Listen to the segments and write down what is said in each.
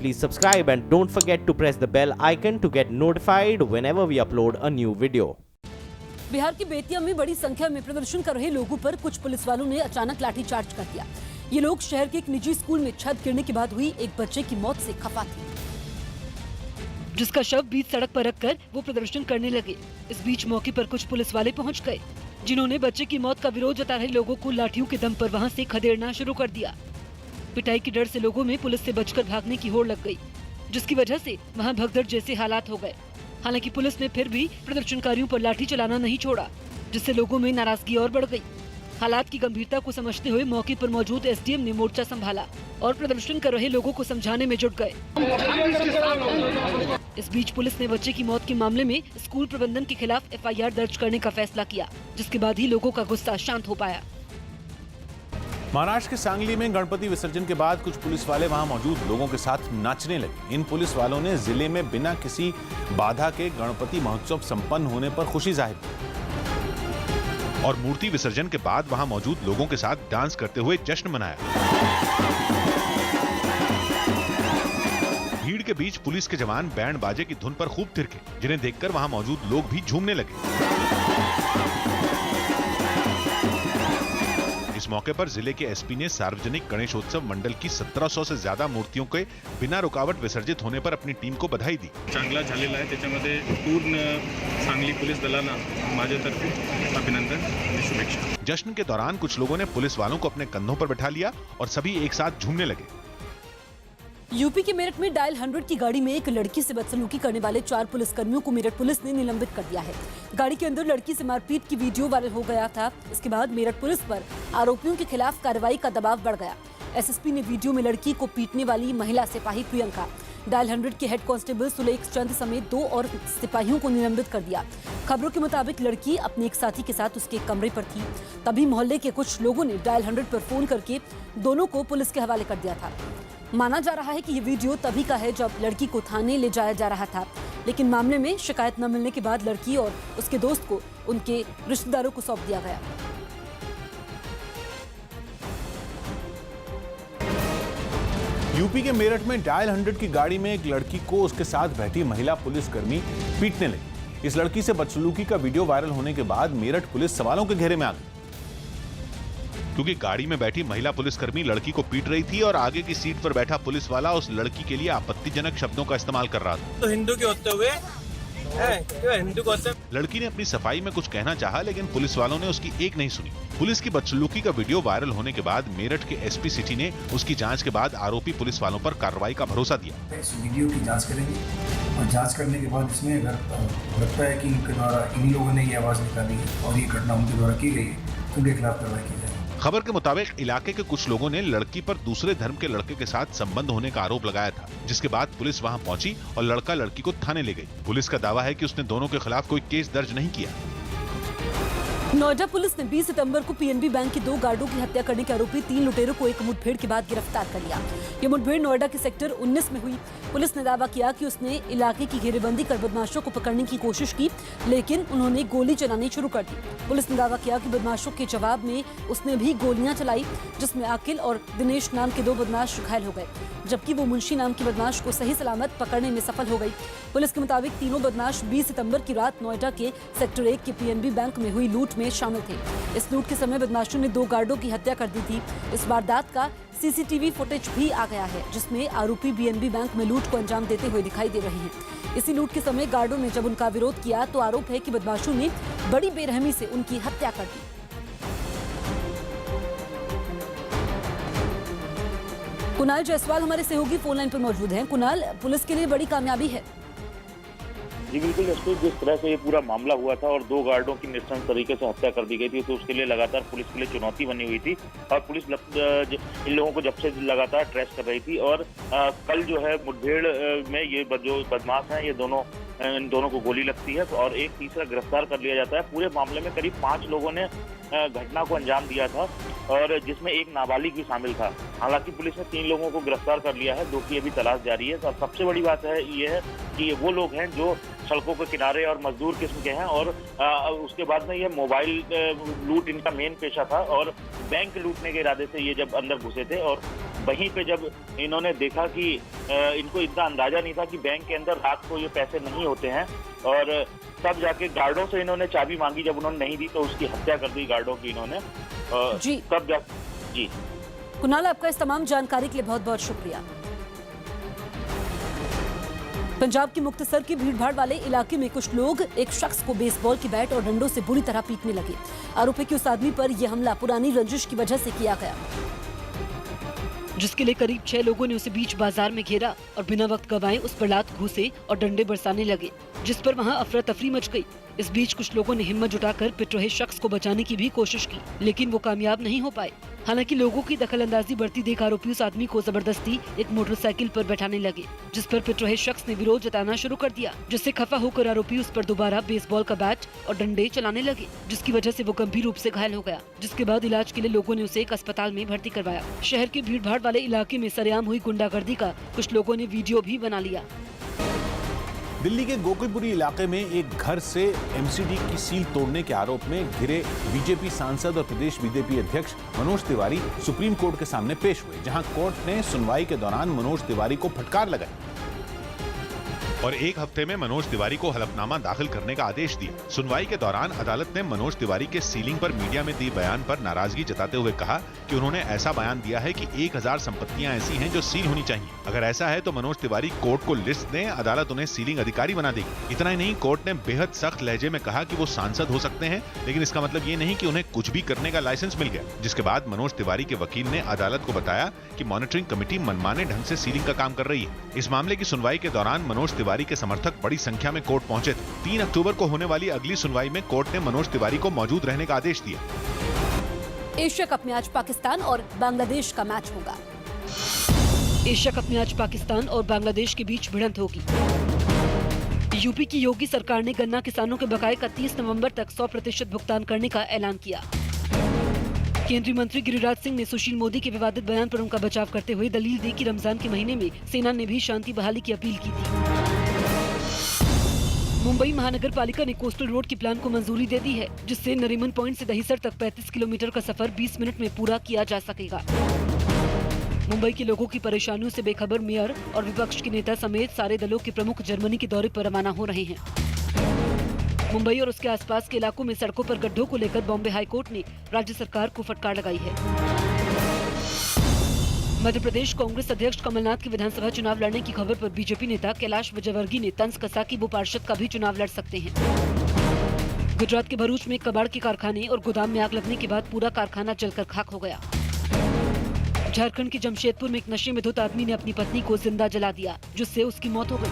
Please subscribe and don't forget to press the bell icon to get notified whenever we upload a new video. Bihar की बेतिया में बड़ी संख्या में प्रदर्शन कर रहे लोगों पर कुछ पुलिस वालों ने अचानक लाठीचार्ज कर दिया। ये लोग शहर के एक निजी स्कूल में छत गिरने के बाद हुई एक बच्चे की मौत से खफा थे, जिसका शव बीच सड़क पर रखकर वो प्रदर्शन करने लगे। इस बीच मौके पर कुछ पुलिस वाले पहुंच गए, जिन्होंने बच्चे की मौत का विरोध जता रहे लोगों को लाठियों के दम पर वहां से खदेड़ना शुरू कर दिया। पिटाई के डर से लोगों में पुलिस से बचकर भागने की होड़ लग गई, जिसकी वजह से वहां भगदड़ जैसे हालात हो गए। हालांकि पुलिस ने फिर भी प्रदर्शनकारियों पर लाठी चलाना नहीं छोड़ा, जिससे लोगों में नाराजगी और बढ़ गई। हालात की गंभीरता को समझते हुए मौके पर मौजूद एसडीएम ने मोर्चा संभाला और प्रदर्शन कर रहे लोगों को समझाने में जुट गए। इस बीच पुलिस ने बच्चे की मौत के मामले में स्कूल प्रबंधन के खिलाफ एफआईआर दर्ज करने का फैसला किया, जिसके बाद ही लोगों का गुस्सा शांत हो पाया। महाराष्ट्र के सांगली में गणपति विसर्जन के बाद कुछ पुलिस वाले वहां मौजूद लोगों के साथ नाचने लगे। इन पुलिस वालों ने जिले में बिना किसी बाधा के गणपति महोत्सव संपन्न होने पर खुशी जाहिर की और मूर्ति विसर्जन के बाद वहां मौजूद लोगों के साथ डांस करते हुए जश्न मनाया। भीड़ के बीच पुलिस के जवान बैंड बाजे की धुन पर खूब थिरके, जिन्हें देखकर वहां मौजूद लोग भी झूमने लगे। इस मौके पर जिले के एसपी ने सार्वजनिक गणेशोत्सव मंडल की 1700 से ज्यादा मूर्तियों के बिना रुकावट विसर्जित होने पर अपनी टीम को बधाई दी। चांगला झालेला आहे, त्याच्यामध्ये पूर्ण सांगली पोलीस दलाला माझ्यातर्फे अभिनंदन आणि शुभेच्छा। जश्न के दौरान कुछ लोगों ने पुलिस वालों को अपने कंधों पर बैठा लिया और सभी एक साथ झूमने लगे। यूपी के मेरठ में डायल 100 की गाड़ी में एक लड़की से बदसलूकी करने वाले 4 पुलिसकर्मियों को मेरठ पुलिस ने निलंबित कर दिया है। गाड़ी के अंदर लड़की से मारपीट की वीडियो वायरल हो गया था। इसके बाद मेरठ पुलिस पर आरोपियों के खिलाफ कार्रवाई का दबाव बढ़ गया। एसएसपी ने वीडियो में लड़की को पीटने वाली महिला सिपाही प्रियंका, डायल 100 के हेड कांस्टेबल सुलेख चंद समेत 2 और सिपाहियों को निलंबित कर दिया। खबरों के मुताबिक लड़की अपने एक साथी के साथ उसके कमरे पर थी। तभी मोहल्ले के कुछ लोगों ने डायल 100 पर फोन करके दोनों को पुलिस के हवाले कर दिया था। माना जा रहा है कि ये वीडियो तभी का है जब लड़की को थाने ले जाया जा रहा था, लेकिन मामले में शिकायत न मिलने के बाद लड़की और उसके दोस्त को उनके रिश्तेदारों को सौंप दिया गया। यूपी के मेरठ में डायल 100 की गाड़ी में एक लड़की को उसके साथ बैठी महिला पुलिसकर्मी पीटने लगी। इस लड़की से बदसलूकी का वीडियो वायरल होने के बाद मेरठ पुलिस सवालों के घेरे में आ गई, क्योंकि गाड़ी में बैठी महिला पुलिसकर्मी लड़की को पीट रही थी और आगे की सीट पर बैठा पुलिस वाला उस लड़की के लिए आपत्तिजनक शब्दों का इस्तेमाल कर रहा था। तो हिंदू के होते हुए हिंदू को लड़की ने अपनी सफाई में कुछ कहना चाहा, लेकिन पुलिस वालों ने उसकी एक नहीं सुनी। पुलिस की बदसलूकी का वीडियो वायरल होने के बाद मेरठ के एसपी सिटी ने उसकी जांच के बाद आरोपी पुलिस वालों पर कार्रवाई का भरोसा दिया। इस वीडियो की जांच करेंगे और जांच करने के बाद इसमें अगर लगता है कि इनके द्वारा इन्हीं लोगों ने ये आवाज निकाली है और ये घटना उनके द्वारा की गई है तो उनके खिलाफ कार्रवाई की जाएगी। खबर के मुताबिक इलाके के कुछ लोगों ने लड़की पर दूसरे धर्म के लड़के के साथ संबंध होने का आरोप लगाया था, जिसके बाद पुलिस वहां पहुंची और लड़का लड़की को थाने ले गई। पुलिस का दावा है कि उसने दोनों के खिलाफ कोई केस दर्ज नहीं किया। नोएडा पुलिस ने 20 सितंबर को पीएनबी बैंक के 2 गार्डों की हत्या करने के आरोपी 3 लुटेरों को एक मुठभेड़ के बाद गिरफ्तार कर लिया। ये मुठभेड़ नोएडा के सेक्टर 19 में हुई। पुलिस ने दावा किया कि उसने इलाके की घेरेबंदी कर बदमाशों को पकड़ने की कोशिश की, लेकिन उन्होंने गोली चलानी शुरू कर दी। पुलिस ने दावा किया कि बदमाशों के जवाब में उसने भी गोलियां चलाई, जिसमें आकिल और दिनेश नाम के 2 बदमाश घायल हो गए, जबकि वो मुंशी नाम की बदमाश को सही सलामत पकड़ने में सफल हो गई। पुलिस के मुताबिक तीनों बदमाश 20 सितंबर की रात नोएडा के सेक्टर 1 के पीएनबी बैंक में हुई लूट में शामिल थे। इस लूट के समय बदमाशों ने 2 गार्डों की हत्या कर दी थी। इस वारदात का सीसीटीवी फुटेज भी आ गया है, जिसमें आरोपी पीएनबी बैंक में लूट को अंजाम देते हुए दिखाई दे रहे हैं। इसी लूट के समय गार्डों ने जब उनका विरोध किया तो आरोप है कि बदमाशों ने बड़ी बेरहमी से उनकी हत्या कर दी। कुणाल जायसवाल हमारे सहयोगी फोन लाइन पर मौजूद हैं। कुणाल, पुलिस के लिए बड़ी कामयाबी है। जी बिल्कुल जसप्रीत, जिस तरह से ये पूरा मामला हुआ था और 2 गार्डों की निष्ठुर तरीके से हत्या कर दी गई थी, तो उसके लिए लगातार पुलिस के लिए चुनौती बनी हुई थी और पुलिस इन लोगों को जब से लगातार ट्रेस कर रही थी। और कल जो है मुठभेड़ में ये जो बदमाश हैं, ये इन दोनों को गोली लगती है और एक तीसरा गिरफ्तार कर लिया जाता है। पूरे मामले में करीब 5 लोगों ने घटना को अंजाम दिया था और जिसमें एक नाबालिग भी शामिल था। हालांकि पुलिस ने 3 लोगों को गिरफ्तार कर लिया है, 2 की अभी तलाश जारी है। तो सबसे बड़ी बात है ये है कि वो लोग हैं जो सड़कों के किनारे और मजदूर किस्म के हैं और उसके बाद में ये मोबाइल लूट इनका मेन पेशा था और बैंक लूटने के इरादे से ये जब अंदर घुसे थे और वहीं पे जब इन्होंने देखा कि इनको इतना अंदाजा नहीं था कि बैंक के अंदर रात को ये पैसे नहीं होते हैं, और तब जाके गार्डों से इन्होंने चाबी मांगी, जब उन्होंने नहीं दी तो उसकी हत्या कर दी गार्डों की इन्होंने। जी तब जा जी कुणाल, आपका इस तमाम जानकारी के लिए बहुत बहुत शुक्रिया। पंजाब के मुक्तसर के भीड़भाड़ वाले इलाके में कुछ लोग एक शख्स को बेसबॉल की बैट और डंडों से बुरी तरह पीटने लगे। आरोपी की उस आदमी पर यह हमला पुरानी रंजिश की वजह से किया गया, जिसके लिए करीब 6 लोगों ने उसे बीच बाजार में घेरा और बिना वक्त गवाए उस पर लात घूसे और डंडे बरसाने लगे, जिस पर वहां अफरा तफरी मच गई। इस बीच कुछ लोगों ने हिम्मत जुटाकर पिट रहे शख्स को बचाने की भी कोशिश की, लेकिन वो कामयाब नहीं हो पाए। हालांकि लोगों की दखलंदाजी बढ़ती देख आरोपी उस आदमी को जबरदस्ती एक मोटरसाइकिल पर बैठाने लगे, जिस पर पिट रहे शख्स ने विरोध जताना शुरू कर दिया, जिससे खफा होकर आरोपी उस पर दोबारा बेसबॉल का बैट और डंडे चलाने लगे, जिसकी वजह से वो गंभीर रूप से घायल हो गया, जिसके बाद इलाज के लिए लोगों ने उसे एक अस्पताल में भर्ती करवाया। शहर के भीड़भाड़ वाले इलाके में सरेआम हुई गुंडागर्दी का कुछ लोगों ने वीडियो भी बना लिया। दिल्ली के गोकुलपुरी इलाके में एक घर से एमसीडी की सील तोड़ने के आरोप में घिरे बीजेपी सांसद और प्रदेश बीजेपी अध्यक्ष मनोज तिवारी सुप्रीम कोर्ट के सामने पेश हुए, जहां कोर्ट ने सुनवाई के दौरान मनोज तिवारी को फटकार लगाई और 1 हफ्ते में मनोज तिवारी को हलफनामा दाखिल करने का आदेश दिया। सुनवाई के दौरान अदालत ने मनोज तिवारी के सीलिंग पर मीडिया में दी बयान पर नाराजगी जताते हुए कहा कि उन्होंने ऐसा बयान दिया है कि 1000 संपत्तियां ऐसी हैं जो सील होनी चाहिए। अगर ऐसा है तो मनोज तिवारी कोर्ट को लिस्ट दें, अदालत उन्हें सीलिंग अधिकारी बना देगी। इतना ही नहीं, कोर्ट ने बेहद सख्त लहजे में कहा कि वो सांसद हो सकते हैं, लेकिन इसका मतलब ये नहीं कि उन्हें कुछ भी करने का लाइसेंस मिल गया। जिसके बाद मनोज तिवारी के वकील ने अदालत को बताया कि मॉनिटरिंग कमेटी मनमाने ढंग से सीलिंग का काम कर रही है। इस मामले की सुनवाई के दौरान मनोज तिवारी के समर्थक बड़ी संख्या में कोर्ट पहुंचे थे। 3 अक्टूबर को होने वाली अगली सुनवाई में कोर्ट ने मनोज तिवारी को मौजूद रहने का आदेश दिया। एशिया कप में आज पाकिस्तान और बांग्लादेश का मैच होगा। एशिया कप में आज पाकिस्तान और बांग्लादेश के बीच भिड़ंत होगी। यूपी की योगी सरकार ने गन्ना किसानों के बकाये का 30 नवंबर तक 100% भुगतान करने का ऐलान किया। केंद्रीय मंत्री गिरिराज सिंह ने सुशील मोदी के विवादित बयान पर उनका बचाव करते हुए दलील दी कि रमजान के महीने में सेना ने भी शांति बहाली की अपील की थी। मुंबई महानगर पालिका ने कोस्टल रोड की प्लान को मंजूरी दे दी है, जिससे नरीमन पॉइंट से दहिसर तक 35 किलोमीटर का सफर 20 मिनट में पूरा किया जा सकेगा। मुंबई के लोगों की परेशानियों से बेखबर मेयर और विपक्ष के नेता समेत सारे दलों के प्रमुख जर्मनी के दौरे पर रवाना हो रहे हैं। मुंबई और उसके आसपास के इलाकों में सड़कों पर गड्ढों को लेकर बॉम्बे हाईकोर्ट ने राज्य सरकार को फटकार लगाई है। मध्य प्रदेश कांग्रेस अध्यक्ष कमलनाथ के विधानसभा चुनाव लड़ने की खबर पर बीजेपी नेता कैलाश विजयवर्गीय ने तंज कसा कि वो पार्षद का भी चुनाव लड़ सकते हैं। गुजरात के भरूच में कबाड़ के कारखाने और गोदाम में आग लगने के बाद पूरा कारखाना जलकर खाक हो गया। झारखंड के जमशेदपुर में एक नशे में धुत आदमी ने अपनी पत्नी को जिंदा जला दिया, जिससे उसकी मौत हो गई।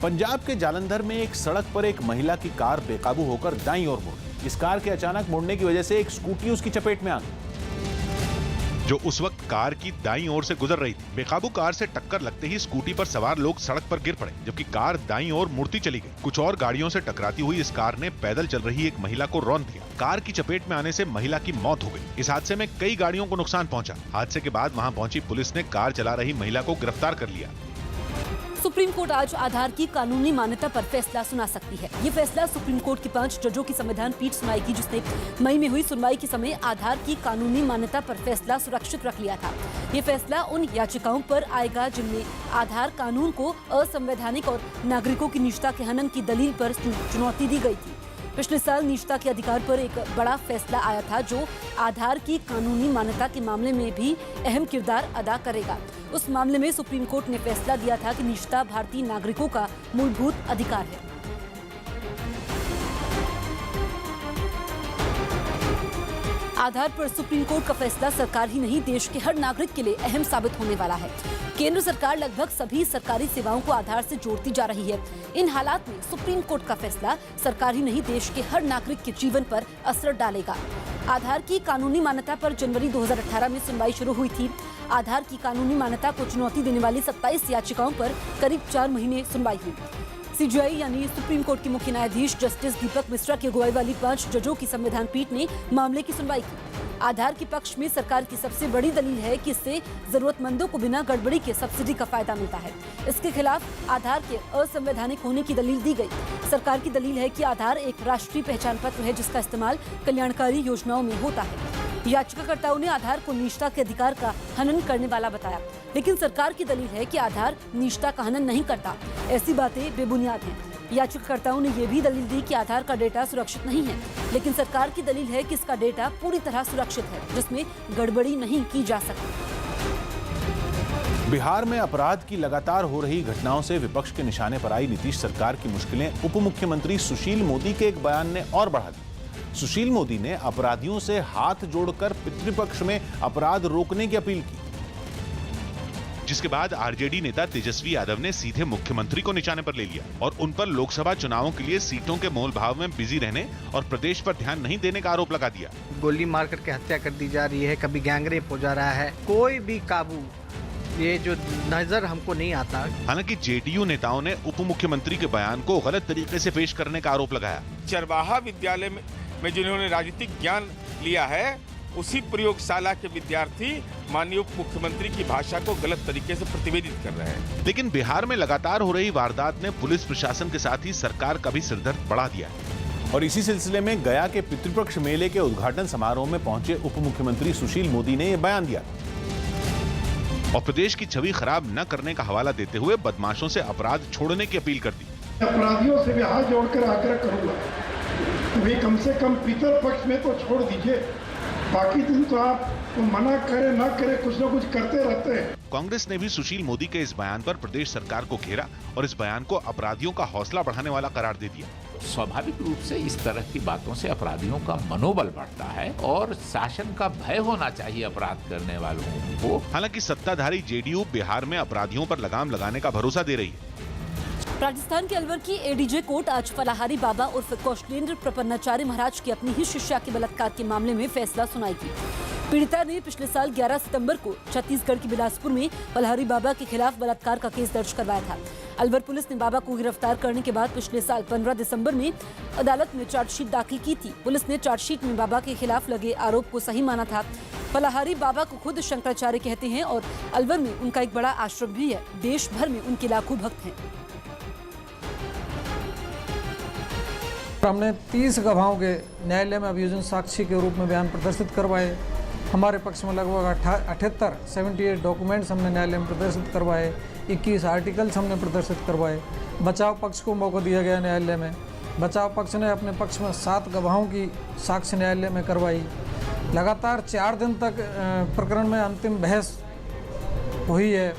पंजाब के जालंधर में एक सड़क पर एक महिला की कार बेकाबू होकर दाईं ओर मुड़ गई। इस कार के अचानक मुड़ने की वजह से एक स्कूटी उसकी चपेट में आ गई, जो उस वक्त कार की दाईं ओर से गुजर रही थी। बेकाबू कार से टक्कर लगते ही स्कूटी पर सवार लोग सड़क पर गिर पड़े, जबकि कार दाईं ओर मुड़ती चली गई। कुछ और गाड़ियों से टकराती हुई इस कार ने पैदल चल रही एक महिला को रौंद दिया। कार की चपेट में आने से महिला की मौत हो गई। इस हादसे में कई गाड़ियों को नुकसान पहुंचा। हादसे के बाद वहां पहुंची पुलिस ने कार चला रही महिला को गिरफ्तार कर लिया। सुप्रीम कोर्ट आज आधार की कानूनी मान्यता पर फैसला सुना सकती है। ये फैसला सुप्रीम कोर्ट की 5 जजों की संविधान पीठ सुनाएगी, जिसने मई में हुई सुनवाई के समय आधार की कानूनी मान्यता पर फैसला सुरक्षित रख लिया था। ये फैसला उन याचिकाओं पर आएगा जिनमें आधार कानून को असंवैधानिक और नागरिकों की निजता के हनन की दलील पर चुनौती दी गई थी। पिछले साल निजता के अधिकार पर एक बड़ा फैसला आया था, जो आधार की कानूनी मान्यता के मामले में भी अहम किरदार अदा करेगा। उस मामले में सुप्रीम कोर्ट ने फैसला दिया था कि निजता भारतीय नागरिकों का मूलभूत अधिकार है। आधार पर सुप्रीम कोर्ट का फैसला सरकार ही नहीं, देश के हर नागरिक के लिए अहम साबित होने वाला है। केंद्र सरकार लगभग सभी सरकारी सेवाओं को आधार से जोड़ती जा रही है। इन हालात में सुप्रीम कोर्ट का फैसला सरकार ही नहीं, देश के हर नागरिक के जीवन पर असर डालेगा। आधार की कानूनी मान्यता पर जनवरी 2018 में सुनवाई शुरू हुई थी। आधार की कानूनी मान्यता को चुनौती देने वाली 27 याचिकाओं पर करीब 4 महीने सुनवाई हुई। सीजेआई यानी सुप्रीम कोर्ट के मुख्य न्यायाधीश जस्टिस दीपक मिश्रा की अगुवाई वाली 5 जजों की संविधान पीठ ने मामले की सुनवाई की। आधार के पक्ष में सरकार की सबसे बड़ी दलील है कि इससे जरूरतमंदों को बिना गड़बड़ी के सब्सिडी का फायदा मिलता है। इसके खिलाफ आधार के असंवैधानिक होने की दलील दी गई। सरकार की दलील है कि आधार एक राष्ट्रीय पहचान पत्र है, जिसका इस्तेमाल कल्याणकारी योजनाओं में होता है। याचिकाकर्ताओं ने आधार को निजता के अधिकार का हनन करने वाला बताया, लेकिन सरकार की दलील है कि आधार निजता का हनन नहीं करता। ऐसी बातें बेबुनियाद हैं। याचिकाकर्ताओं ने यह भी दलील दी कि आधार का डेटा सुरक्षित नहीं है, लेकिन सरकार की दलील है कि इसका डेटा पूरी तरह सुरक्षित है, जिसमें गड़बड़ी नहीं की जा सकती। बिहार में अपराध की लगातार हो रही घटनाओं से विपक्ष के निशाने पर आई नीतीश सरकार की मुश्किलें उप मुख्यमंत्री सुशील मोदी के एक बयान ने और बढ़ा दी। सुशील मोदी ने अपराधियों से हाथ जोड़कर पितृपक्ष में अपराध रोकने की अपील की, जिसके बाद आरजेडी नेता तेजस्वी यादव ने सीधे मुख्यमंत्री को निशाने पर ले लिया और उन पर लोकसभा चुनावों के लिए सीटों के मोल भाव में बिजी रहने और प्रदेश पर ध्यान नहीं देने का आरोप लगा दिया। गोली मार करके हत्या कर दी जा रही है, कभी गैंगरेप हो जा रहा है, कोई भी काबू ये जो नजर हमको नहीं आता। हालांकि जेडीयू नेताओं ने उप मुख्यमंत्री के बयान को गलत तरीके से पेश करने का आरोप लगाया। चरवाहा विद्यालय में जिन्होंने राजनीतिक ज्ञान लिया है, उसी प्रयोगशाला के विद्यार्थी माननीय उप मुख्यमंत्री की भाषा को गलत तरीके से प्रतिवेदित कर रहे हैं। लेकिन बिहार में लगातार हो रही वारदात ने पुलिस प्रशासन के साथ ही सरकार का भी सिरदर्द बढ़ा दिया है। और इसी सिलसिले में गया के पितृपक्ष मेले के उद्घाटन समारोह में पहुंचे उप मुख्यमंत्री सुशील मोदी ने यह बयान दिया और प्रदेश की छवि खराब न करने का हवाला देते हुए बदमाशों से अपराध छोड़ने की अपील कर दी। अपराधियों से भी हाथ जोड़कर आग्रह करूंगा, भाई कम से कम पितर पक्ष में तो छोड़ दीजिए, बाकी दिन तो आप तो मना करे ना करे कुछ ना कुछ करते रहते हैं। कांग्रेस ने भी सुशील मोदी के इस बयान पर प्रदेश सरकार को घेरा और इस बयान को अपराधियों का हौसला बढ़ाने वाला करार दे दिया। स्वाभाविक रूप से इस तरह की बातों से अपराधियों का मनोबल बढ़ता है और शासन का भय होना चाहिए अपराध करने वालों को। हालांकि सत्ताधारी जेडीयू बिहार में अपराधियों पर लगाम लगाने का भरोसा दे रही है। राजस्थान के अलवर की एडीजे कोर्ट आज फलाहारी बाबा उर्फ कौशलेंद्र प्रपन्नाचार्य महाराज की अपनी ही शिष्या के बलात्कार के मामले में फैसला सुनाएगी। पीड़िता ने पिछले साल 11 सितंबर को छत्तीसगढ़ के बिलासपुर में फलाहारी बाबा के खिलाफ बलात्कार का केस दर्ज करवाया था। अलवर पुलिस ने बाबा को गिरफ्तार करने के बाद पिछले साल 15 दिसंबर में अदालत में चार्जशीट दाखिल की थी। पुलिस ने चार्जशीट में बाबा के खिलाफ लगे आरोप को सही माना था। फलाहारी बाबा को खुद शंकराचार्य कहते हैं और अलवर में उनका एक बड़ा आश्रम भी है। देश भर में उनके लाखों भक्त हैं। हमने 30 गवाहों के न्यायालय में अभियोजन साक्षी के रूप में बयान प्रदर्शित करवाए। हमारे पक्ष में लगभग 78 डॉक्यूमेंट्स हमने न्यायालय में प्रदर्शित करवाए। 21 आर्टिकल्स हमने प्रदर्शित करवाए। बचाव पक्ष को मौका दिया गया न्यायालय में। बचाव पक्ष ने अपने पक्ष में 7 गवाहों की साक्ष्य न्यायालय में करवाई। लगातार 4 दिन तक प्रकरण में अंतिम बहस हुई है।